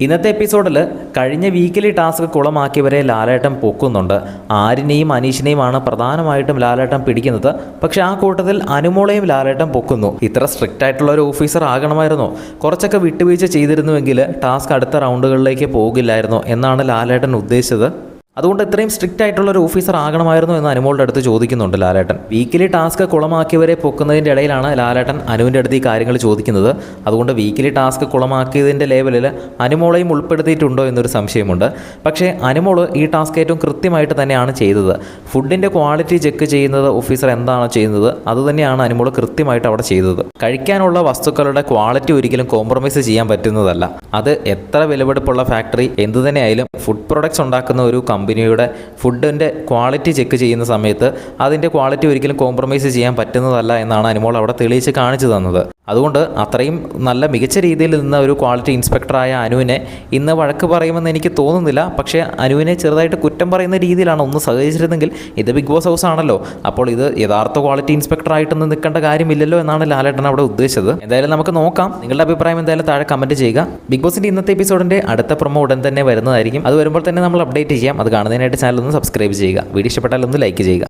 ഇന്നത്തെ എപ്പിസോഡിൽ കഴിഞ്ഞ വീക്കിലി ടാസ്ക് കുളമാക്കിയവരെ ലാലേട്ടൻ പൊക്കുന്നുണ്ട്. ആരിനെയും അനീഷിനെയുമാണ് പ്രധാനമായിട്ടും ലാലേട്ടൻ പിടിക്കുന്നത്. പക്ഷേ ആ കൂട്ടത്തിൽ അനുമോളെയും ലാലേട്ടൻ പൊക്കുന്നു. ഇത്ര സ്ട്രിക്റ്റ് ആയിട്ടുള്ള ഒരു ഓഫീസർ ആകണമായിരുന്നോ? കുറച്ചൊക്കെ വിട്ടുവീഴ്ച ചെയ്തിരുന്നുവെങ്കിൽ ടാസ്ക് അടുത്ത റൗണ്ടുകളിലേക്ക് പോകില്ലായിരുന്നോ എന്നാണ് ലാലേട്ടൻ ഉദ്ദേശിച്ചത്. അതുകൊണ്ട് ഇത്രയും സ്ട്രിക്റ്റ് ആയിട്ടുള്ള ഒരു ഓഫീസർ ആകണമായിരുന്നു എന്ന് അനുമോളുടെ അടുത്ത് ചോദിക്കുന്നുണ്ട് ലാലേട്ടൻ. വീക്കിലി ടാസ്ക് കുളമാക്കിയവരെ പൊക്കുന്നതിൻ്റെ ഇടയിലാണ് ലാലേട്ടൻ അനുവിൻ്റെ അടുത്ത് ഈ കാര്യങ്ങൾ ചോദിക്കുന്നത്. അതുകൊണ്ട് വീക്കിലി ടാസ്ക് കുളമാക്കിയതിൻ്റെ ലേവലിൽ അനുമോളെയും ഉൾപ്പെടുത്തിയിട്ടുണ്ടോ എന്നൊരു സംശയമുണ്ട്. പക്ഷേ അനുമോൾ ഈ ടാസ്ക് ഏറ്റവും കൃത്യമായിട്ട് തന്നെയാണ് ചെയ്തത്. ഫുഡിൻ്റെ ക്വാളിറ്റി ചെക്ക് ചെയ്യുന്നത് ഓഫീസർ എന്താണോ ചെയ്യുന്നത് അതുതന്നെയാണ് അനുമോൾ കൃത്യമായിട്ട് അവിടെ ചെയ്തത്. കഴിക്കാനുള്ള വസ്തുക്കളുടെ ക്വാളിറ്റി ഒരിക്കലും കോംപ്രമൈസ് ചെയ്യാൻ പറ്റുന്നതല്ല. അത് എത്ര വിലപിടിപ്പുള്ള ഫാക്ടറി എന്തു തന്നെയായാലും ഫുഡ് പ്രൊഡക്ട്സ് ഉണ്ടാക്കുന്ന ഒരു കമ്പനിയുടെ ഫുഡിൻ്റെ ക്വാളിറ്റി ചെക്ക് ചെയ്യുന്ന സമയത്ത് അതിൻ്റെ ക്വാളിറ്റി ഒരിക്കലും കോംപ്രമൈസ് ചെയ്യാൻ പറ്റുന്നതല്ല എന്നാണ് അനുമോൾ അവിടെ തെളിയിച്ച് കാണിച്ചു തന്നത്. അതുകൊണ്ട് അത്രയും നല്ല മികച്ച രീതിയിൽ നിന്ന ഒരു ക്വാളിറ്റി ഇൻസ്പെക്ടറായ അനുവിനെ ഇന്ന് വഴക്ക് പറയുമെന്ന് എനിക്ക് തോന്നുന്നില്ല. പക്ഷേ അനുവിനെ ചെറുതായിട്ട് കുറ്റം പറയുന്ന രീതിയിലാണ് ഒന്ന് സഹകരിച്ചിരുന്നെങ്കിൽ ഇത് ബിഗ് ബോസ് ഹൗസ് ആണല്ലോ, അപ്പോൾ ഇത് യഥാർത്ഥ ക്വാളിറ്റി ഇൻസ്പെക്ടറായിട്ടൊന്നും നിൽക്കേണ്ട കാര്യമില്ലല്ലോ എന്നാണ് ലാലേട്ടൻ അവിടെ ഉദ്ദേശിച്ചത്. എന്തായാലും നമുക്ക് നോക്കാം. നിങ്ങളുടെ അഭിപ്രായം എന്തായാലും താഴെ കമൻറ്റ് ചെയ്യുക. ബിഗ് ബോസിൻ്റെ ഇന്നത്തെ എപ്പിസോഡിൻ്റെ അടുത്ത പ്രൊമോ ഉടൻ തന്നെ വരുന്നതായിരിക്കും. അത് വരുമ്പോൾ തന്നെ നമ്മൾ അപ്ഡേറ്റ് ചെയ്യാം. അത് കാണുന്നതിനായിട്ട് ചാനൽ ഒന്ന് സബ്സ്ക്രൈബ് ചെയ്യുക. വീഡിയോ ഇഷ്ടപ്പെട്ടാൽ ഒന്ന് ലൈക്ക് ചെയ്യുക.